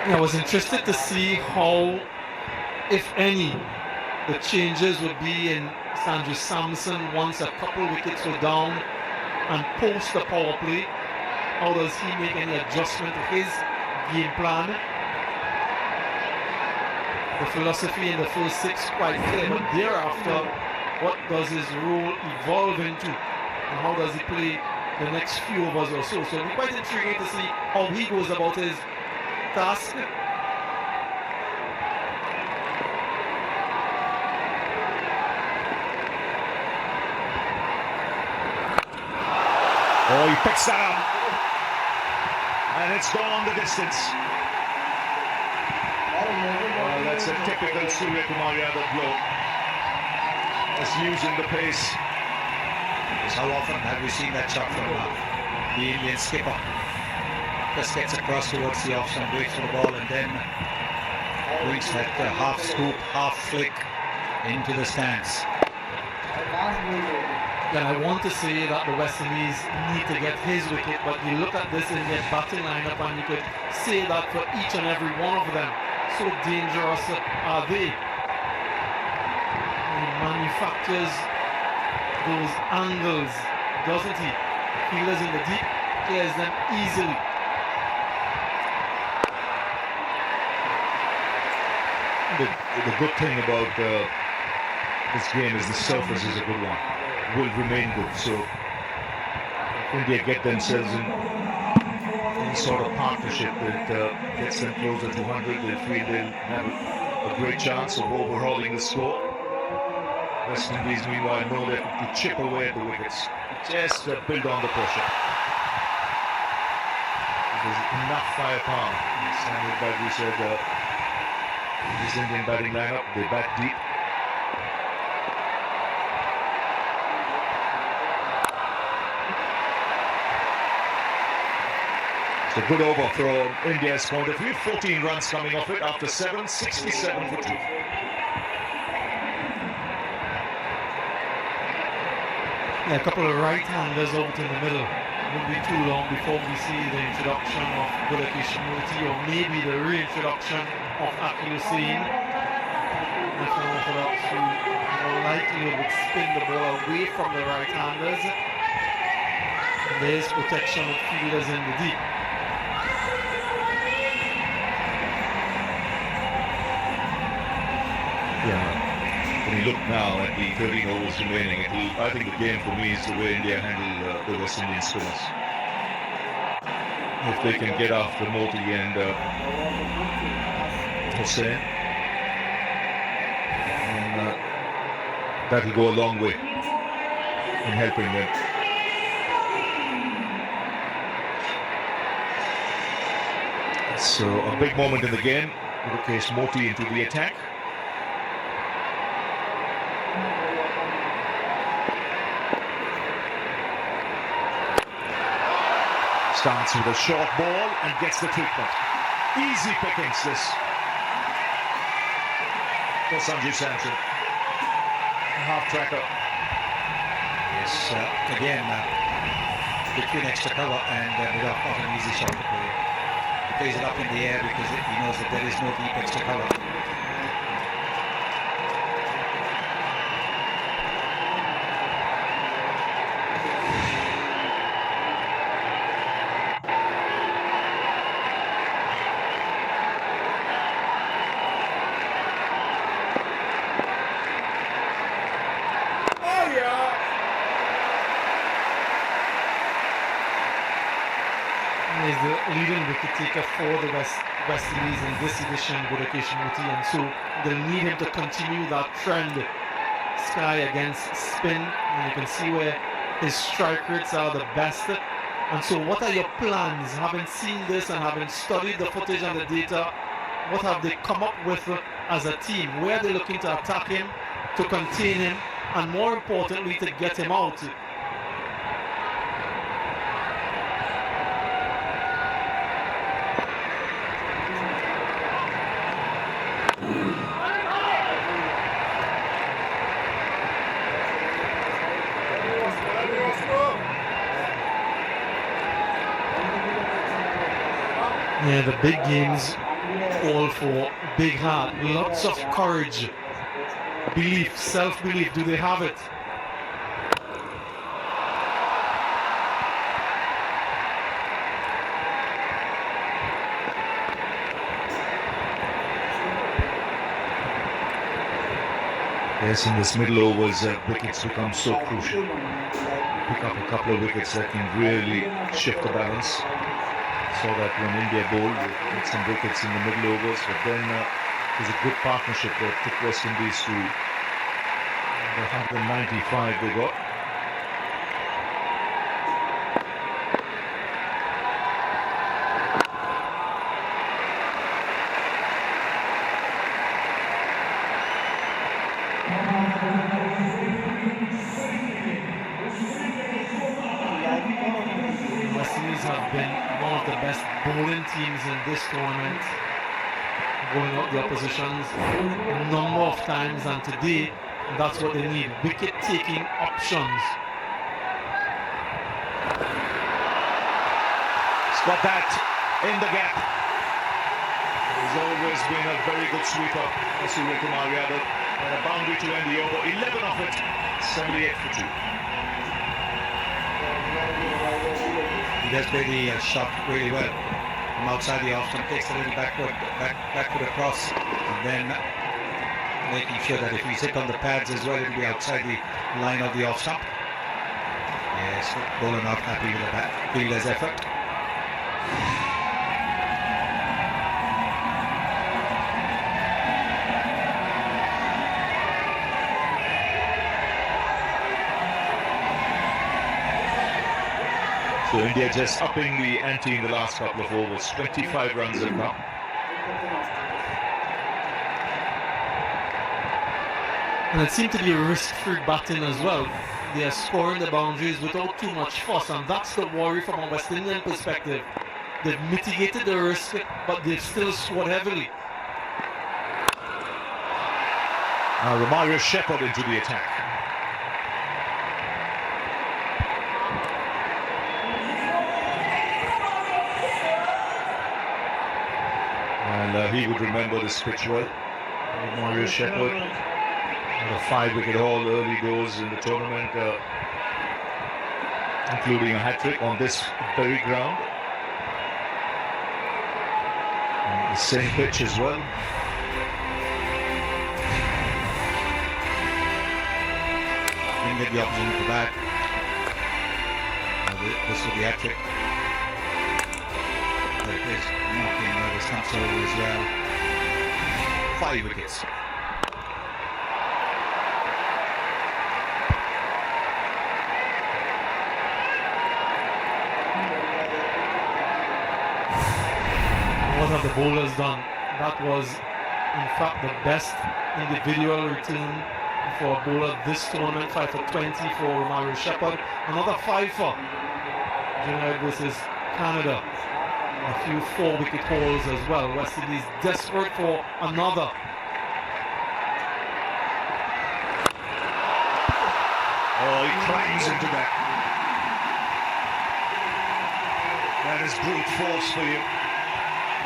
I was interested to see how, if any, the changes would be in Sanju Samson once a couple wickets were down and post the power play. How does he make any adjustment to his game plan? The philosophy in the first six quite clear, but thereafter, what does his role evolve into? And how does he play the next few overs or so? So it'll be quite intriguing to see how he goes about his task. Oh, he picks that up. And it's gone the distance. Well, that's a typical Surya Kumar Yadav blow. Just using the pace. Because how often have we seen that shot from the Indian skipper? Just gets across towards the off stump, waits for the ball, and then brings that half scoop, half flick into the stands. And I want to say that the West Indies need to get his wicket, but you look at this Indian batting lineup and you could say that for each and every one of them. So dangerous are they. He manufactures those angles, doesn't he? Fielders in the deep, clears them easily. The good thing about this game is the surface is a good one. Will remain good. So when they get themselves in any sort of partnership that gets them closer to 100, they feel they'll have a great chance of overhauling the score. West Indies, meanwhile, know that to chip away at the wickets, just build on the pressure. There's enough firepower. Samuel Badri said this Indian batting lineup, they bat deep. It's a good over from India's point of view. 14 runs coming off it after 7, 67 for 2. Yeah, a couple of right-handers out in the middle. It won't be too long before we see the introduction of Gulakesh Murthy, or maybe the reintroduction of Akil Hussain. National Orthodox, who more likely would spin the ball away from the right-handers. And there's protection of fielders in the deep. Yeah, when you look now at the 13 overs remaining, I think the game for me is the way India handle the West Indian spinners. If they can get after Moti and Hussain, and that'll go a long way in helping them. So a big moment in the game. Gulakesh Moti into the attack. Starts with a short ball and gets the treatment. Easy pickings this for Sanju Samson. A half tracker. Yes, again, between extra cover and not an easy shot to play. He plays it up in the air because he knows that there is no deep extra cover. Is the leading wicket taker for the West Indies in this edition, Gulakesh Murthy, and so they'll need him to continue that trend. Sky against spin, and you can see where his strike rates are the best. And so what are your plans, having seen this and having studied the footage and the data? What have they come up with as a team? Where are they looking to attack him, to contain him, and more importantly, to get him out? Yeah, the big games call for big heart, lots of courage, belief, self-belief. Do they have it? Yes, in this middle overs, wickets become so crucial. Pick up a couple of wickets that can really shift the balance. Saw that when India bowled, we get some wickets in the middle overs, but then there's a good partnership that took West Indies to the 195 they got. West Indies have been one of the best bowling teams in this tournament, bowling out the oppositions a number of times, and today that's what they need, wicket-taking options. He's got that in the gap. He's always been a very good sweeper, Surya Kumar Yadav, and a boundary to end the over. 11 of it, 78 for 2. He does play the shot really well from outside the off stump, takes a little backward across, and then making sure that if he's hit on the pads as well, it'll be outside the line of the off stump. Yes, bowler not happy with the fielder's effort. So India just upping the ante in the last couple of overs. 25 runs have come. And it seemed to be risk-free batting as well. They are scoring the boundaries without too much fuss, and that's the worry from a West Indian perspective. They've mitigated the risk, but they've still scored heavily. Now Romario Shepherd into the attack. And he would remember this pitch well. Romario Shepherd had a 5-wicket haul early doors in the tournament, including a hat-trick on this very ground. And the same pitch as well. Didn't get the opportunity for that. This was the hat-trick. There it is, knocking the stumps over as well. 5 wickets. What have the bowlers done? That was, in fact, the best individual return for a bowler this tournament. 5 for 20 for Romario Shepherd. Another 5 for United versus Canada. A few 4-wicket hauls as well. West Indies desperate for another. Oh, he clangs into that. That is brute force for you.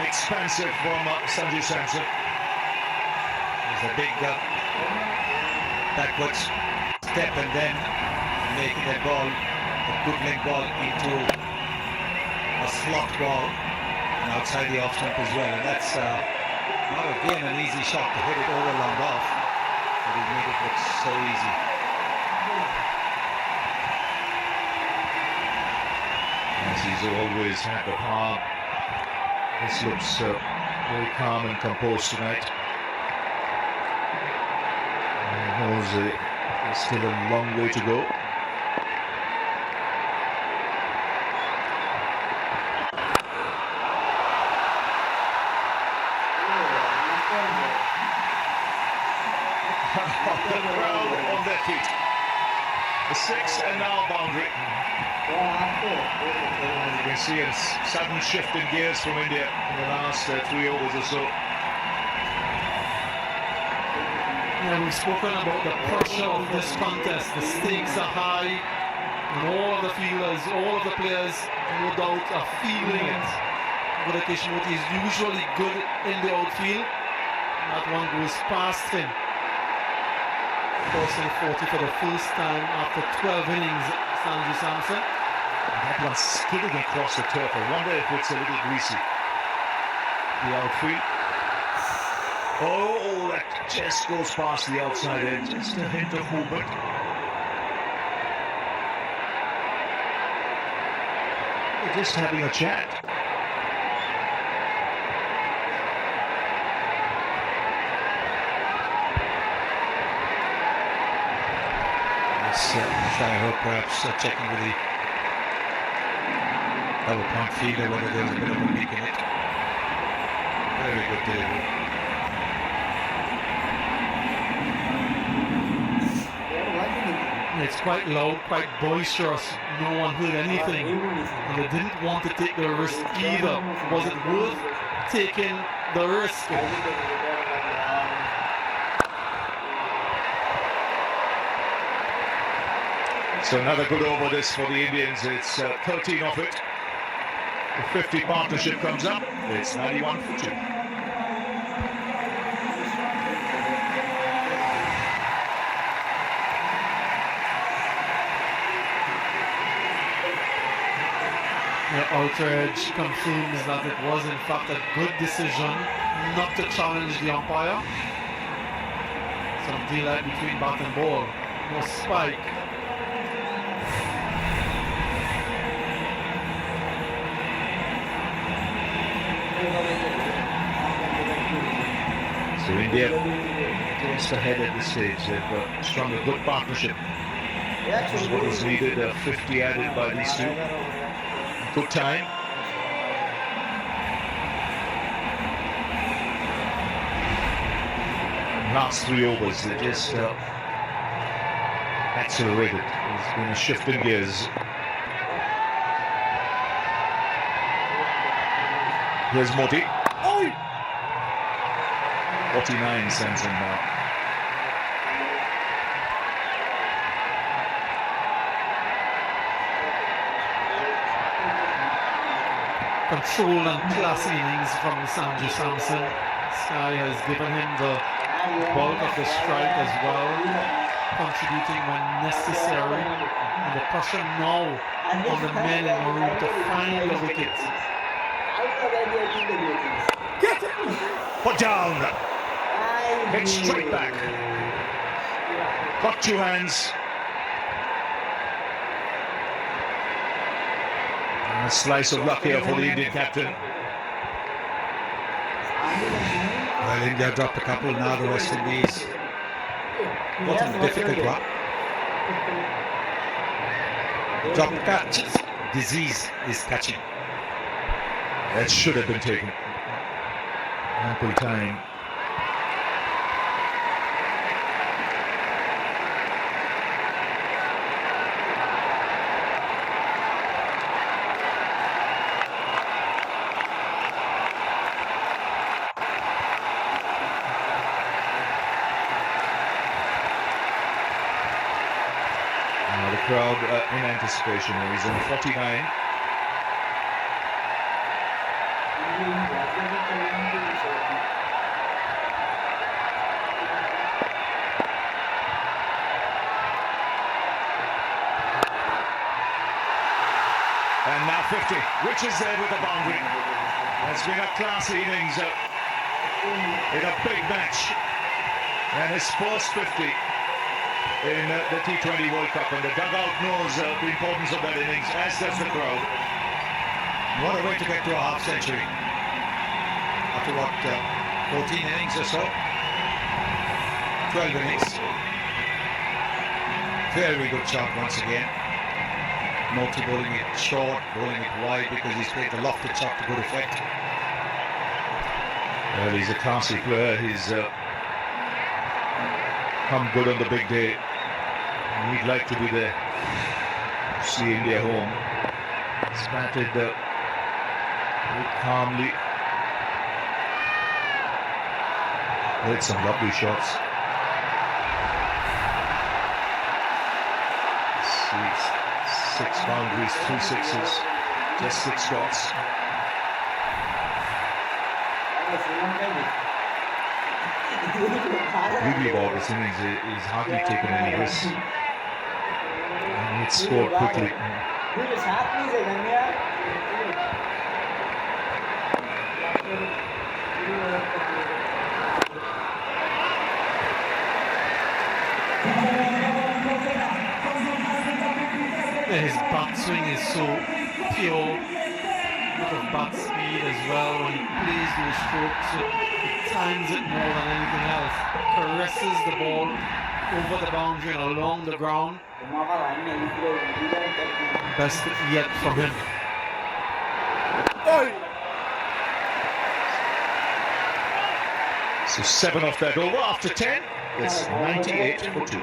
Expensive from Sanju Samson. There's a big backwards step and then making that ball, a good length ball, into a slot ball and outside the off stump as well. And that's not again an easy shot to hit it over long off, but he made it look so easy. As he's always had the power. This looks very calm and composed tonight. There's still a long way to go. The crowd on their feet. The 6 and now boundary. You can see a sudden shift in gears from India in the last 3 overs or so. Yeah, we've spoken about the pressure of this contest. The stakes are high, and all of the fielders, all of the players, no doubt, are feeling it. Buddha Krishnamurti is usually good in the outfield. That one goes past him. Forcing 40 for the first time after 12 innings, Sanju Samson. That one's skidding across the turf. I wonder if it's a little greasy. The outfield. Oh, that just goes past the outside edge. Just a hint of movement. They're just having a chat. Shai perhaps checking with the double point fielder whether there's a bit of a leak in it. Very good delivery. It's quite loud, quite boisterous. No one heard anything. And they didn't want to take the risk either. Was it worth taking the risk? So another good over this for the Indians. It's 13 off it. The 50 partnership comes up. It's 91 for 2. The outer edge confirms that it was in fact a good decision not to challenge the umpire. Some delay between bat and ball. No spike. So India just ahead at this stage. They've strung a good partnership. Which is what was needed. 50 added by these two. Good time. Last 3 overs, they just accelerated. There's been a shift in gears. Here's Modi. Oh! 49 sends him now. Control and class innings from Sanju Samson. Sky has given him the bulk of the strike as well, contributing when necessary. And the pressure now on the men in Maroon to find the wickets. Put down. Hit straight back. Got 2 hands. And a slice of luck here for the Indian captain. Well, India dropped a couple, now the West Indies. What a difficult one. Drop catches. Disease is catching. That should have been taken. Ample time. Now the crowd in anticipation. He's on 49. And now 50, Rich is there with the boundary. It's been a classy innings in a big match. And his first 50 in the T20 World Cup. And the dugout knows the importance of that innings, as does the crowd. What a way to get to a half century. After what, 14 innings or so? 12 innings. Very good shot once again. Multi bowling it short, bowling it wide because he's played the lofted shot to good effect. Well, he's a classy player. He's come good on the big day. He'd like to be there. See India home. He's batted very calmly. Played some lovely shots. See, 6 boundaries, 2 sixes, just 6 shots. Beauty about this innings, he's hardly taken any risks. And he scored quickly. Yeah, his bat swing is so pure, bit of bat speed as well. When he plays those strokes, he times it more than anything else. Caresses the ball over the boundary and along the ground. Best yet from him. So 7 off that over after 10. It's 98 for 2.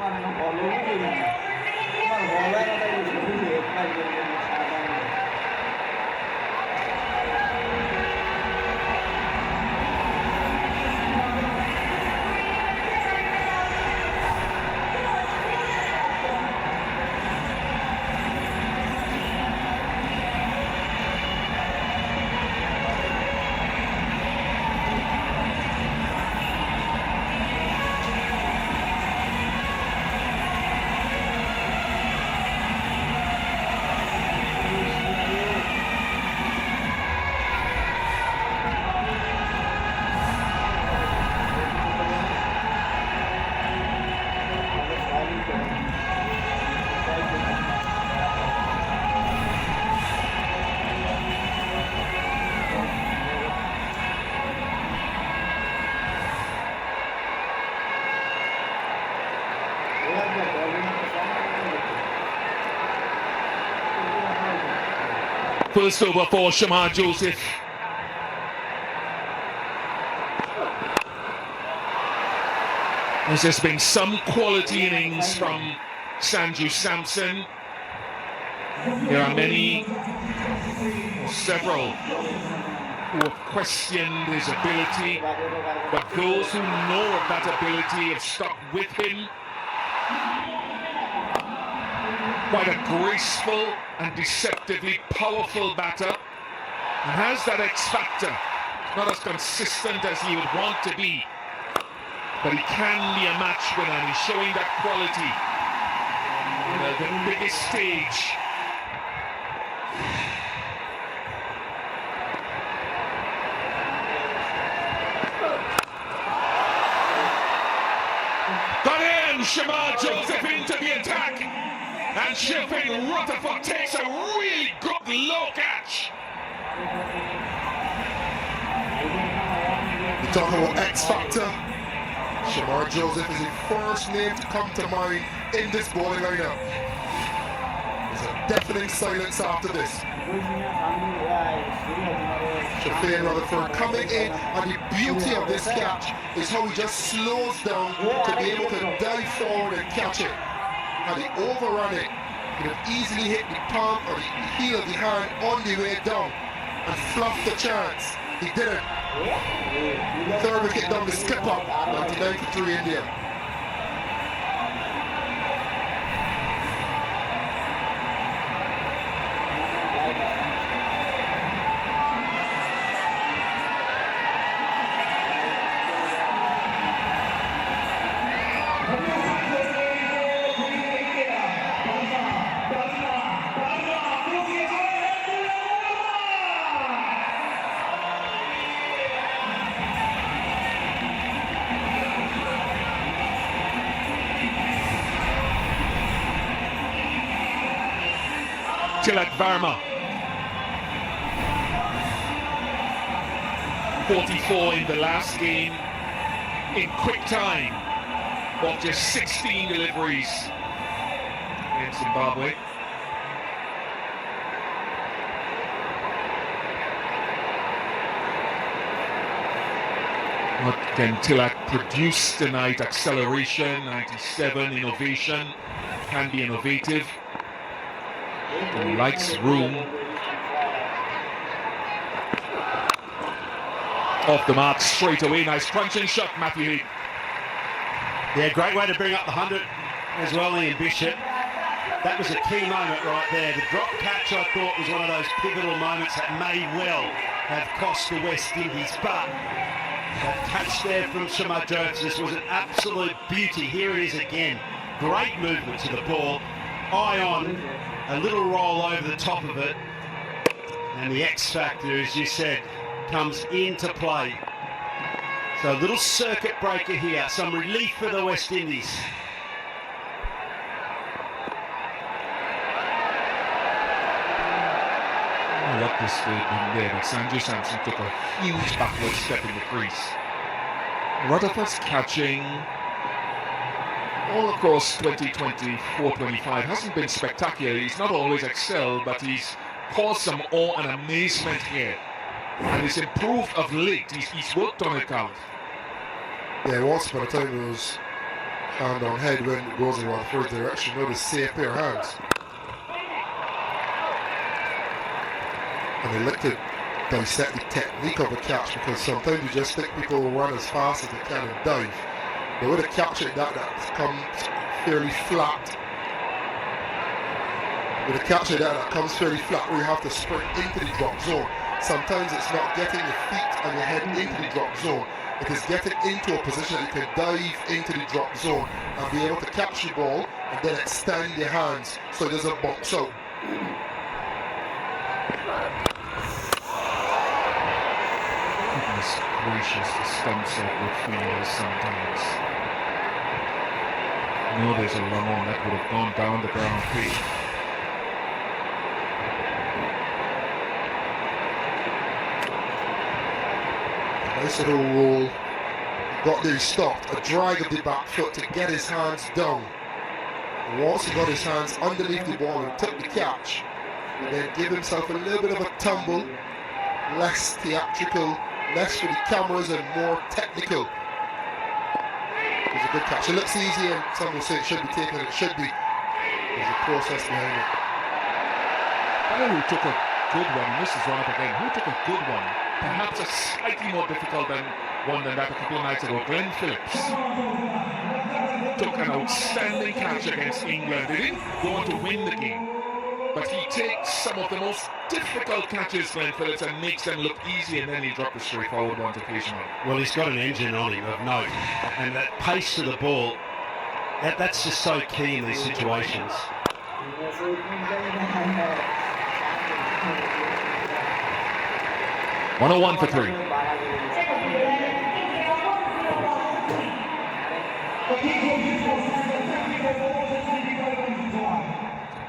First over for Shamar Joseph. There's just been some quality innings from Sanju Samson. There are many, or several, who have questioned his ability, but those who know of that ability have stuck with him. Quite a graceful and deceptively powerful batter, and has that X factor. Not as consistent as he would want to be, but he can be a match winner, and he's showing that quality on the biggest stage. Got in, Shamar Joseph into the attack. And Sheffield Rutherford takes a really good low catch. You talk about X Factor. Shamar Joseph is the first name to come to mind in this bowling lineup. There's a deafening silence after this. Sheffield Rutherford coming in, and the beauty of this catch is how he just slows down to be able to dive forward and catch it. Had he overrun it, he would easily hit the palm or the heel of the hand on the way down and fluff the chance. He didn't. Third wicket down the skip up, 99 for 3 India. Tilak Varma, 44 in the last game in quick time, of just 16 deliveries in Zimbabwe. What can Tilak produce tonight? Acceleration, 97, innovation, can be innovative. He likes room. Off the mark straight away. Nice crunching shot, Matthew Heath. Yeah, great way to bring up the 100 as well, Ian Bishop. That was a key moment right there. The drop catch, I thought, was one of those pivotal moments that may well have cost the West Indies, but that catch there from Shamar Jones was an absolute beauty. Here it is again. Great movement to the ball. Eye on, a little roll over the top of it. And the X factor, as you said, comes into play. So a little circuit breaker here. Some relief for the West Indies. What this did in there, but Sanju Samson took a huge backward step in the crease. Rutherford's catching all across 2024-25 hasn't been spectacular. He's not always excelled, but he's caused some awe and amazement here. And he's improved of late. He's worked on it, Carlos. Yeah, once upon a time it was hand on head when it goes in the first direction. Now they say a pair of hands. And they like to dissect the technique of a catch, because sometimes you just think people will run as fast as they can and dive. But with a catch like that comes fairly flat. With a catch like that comes fairly flat, where you have to sprint into the drop zone. Sometimes it's not getting your feet and your head into the drop zone. It is getting into a position that you can dive into the drop zone and be able to catch the ball and then extend your hands so it doesn't bounce out. Goodness gracious, the stumps out with fingers sometimes. No, there's a long one that would have gone down the ground quick. Nice little roll. Got there, he stopped. A drag of the back foot to get his hands down. And once he got his hands underneath the ball and took the catch, and then give himself a little bit of a tumble, less theatrical, less for the cameras and more technical. It was a good catch. It looks easy and some will say it should be taken, and it should be. There's a process behind it. Who took a good one, misses one up again. Who took a good one? Perhaps a slightly more difficult one than that a couple of nights ago. Glenn Phillips took an outstanding catch against England. They didn't go on to win the game, but he takes some of the most difficult catches, Glenn Phillips, and makes them look easy, and then he dropped the straightforward ones occasionally. Well, he's got an engine on him of note, and that pace to the ball, that's just so key in these situations. 101 for 3.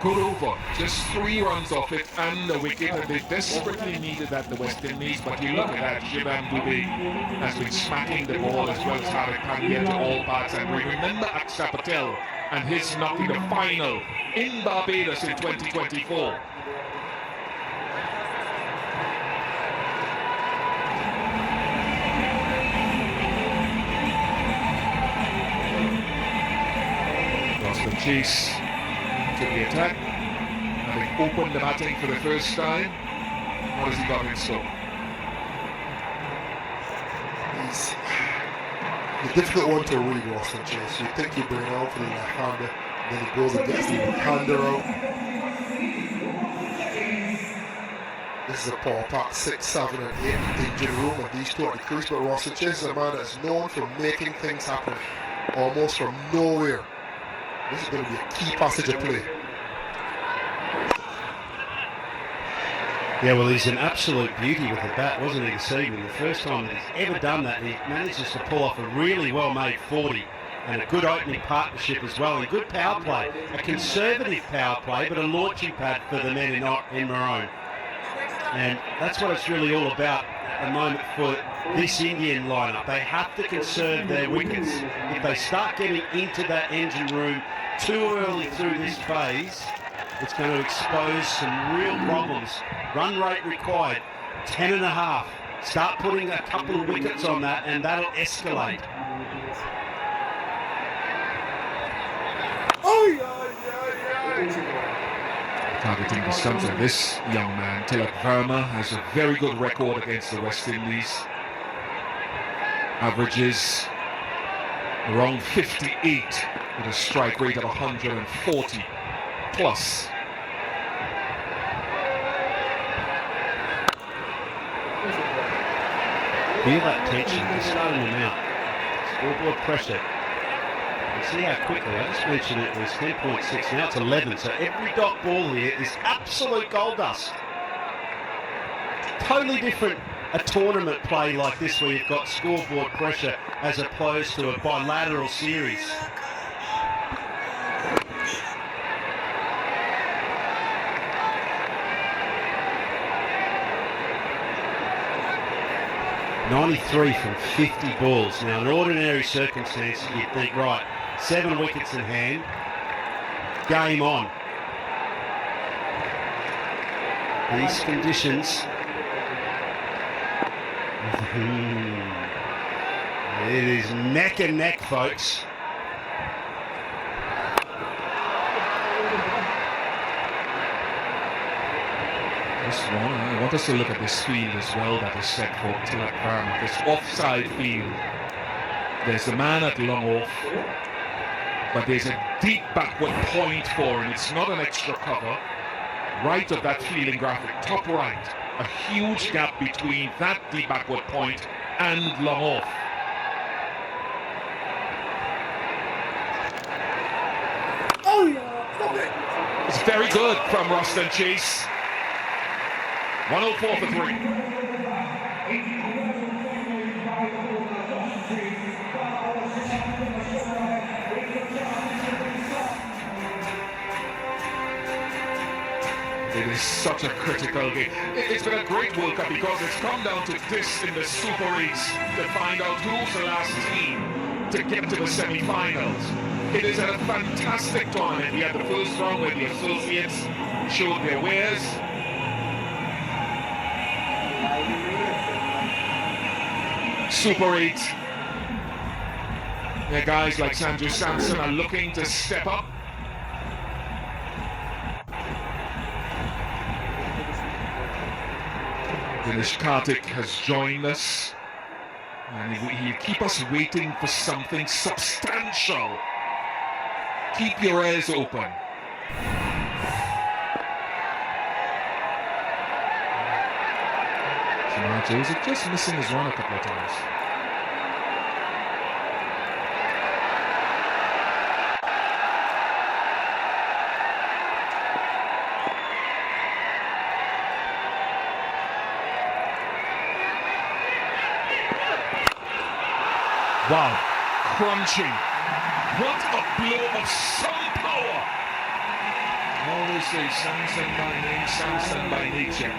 Good over, just 3 runs off it and a wicket, and they desperately needed that, the West Indies. But you look at that, Shivam Dube has been smacking the ball as well as Hardik Pandya to all parts. And we remember Akshar Patel and his knock in the final in Barbados in 2024. The chase to the attack, having opened the batting for the first time. What has he got in store? He's the difficult one to read, Roston Chase. You think you bring it out for the left-hander, then he goes against the right-hander out. This is a power pack 6, 7 and 8 engine room, and these two at the crease, but Roston Chase is a man that's known for making things happen almost from nowhere. This is going to be a key passage of play. Yeah, well, he's an absolute beauty with the bat, wasn't he, this evening? The first time that he's ever done that, he manages to pull off a really well-made 40 and a good opening partnership as well, and good power play. A conservative power play, but a launching pad for the men in Maroon. And that's what it's really all about at the moment for this Indian lineup. They have to conserve their wickets. If they start getting into that engine room too early through this phase, it's going to expose some real problems. Run rate required, 10.5. Start putting a couple of wickets on that, and that'll escalate. Targeting the stumps of this young man, Tilak Verma, has a very good record against the West Indies. Averages around 58 with a strike rate of 140. plus. Feel that tension, just starting them out. Scoreboard pressure. And see how quickly, I just mentioned it was 10.6, now it's 11. So every dot ball here is absolute gold dust. Totally different a tournament play like this where you've got scoreboard pressure as opposed to a bilateral series. .93 from 50 balls. Now, in ordinary circumstances, you'd think, right, 7 wickets in hand, game on. These conditions, it is neck and neck, folks. I want us to look at this field as well that is set for Tilak Parma, this offside field. There's the man at long off, but there's a deep backward point for him. It's not an extra cover. Right of that fielding graphic, top right, a huge gap between that deep backward point and long off. It's very good from Roston Chase. 104 for 3. It is such a critical game. It's been a great World Cup because it's come down to this in the Super 8s to find out who's the last team to get to the semi-finals. It is a fantastic tournament. We had the first round where the associates showed their wares. Super 8. Yeah, guys like Sanju Samson are looking to step up. Dinesh Karthik has joined us, and he'll keep us waiting for something substantial. Keep your ears open. Is it just missing his run a couple of times? Wow, crunching. What a blow of some power. Always say Samson by name, Samson by nature.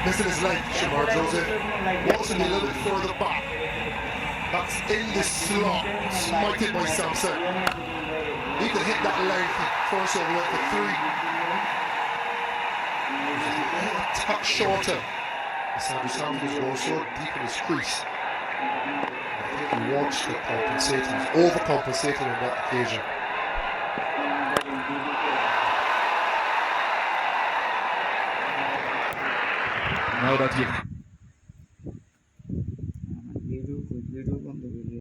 Missing his leg, Shamar Joseph. Wants to be a little bit further back. That's in the slot, smited by Samson. He could hit that length first over for 3. A touch shorter. Sanju Samson was going so deep in his crease. I think he wants to compensate. He's overcompensating on that occasion. Now that you've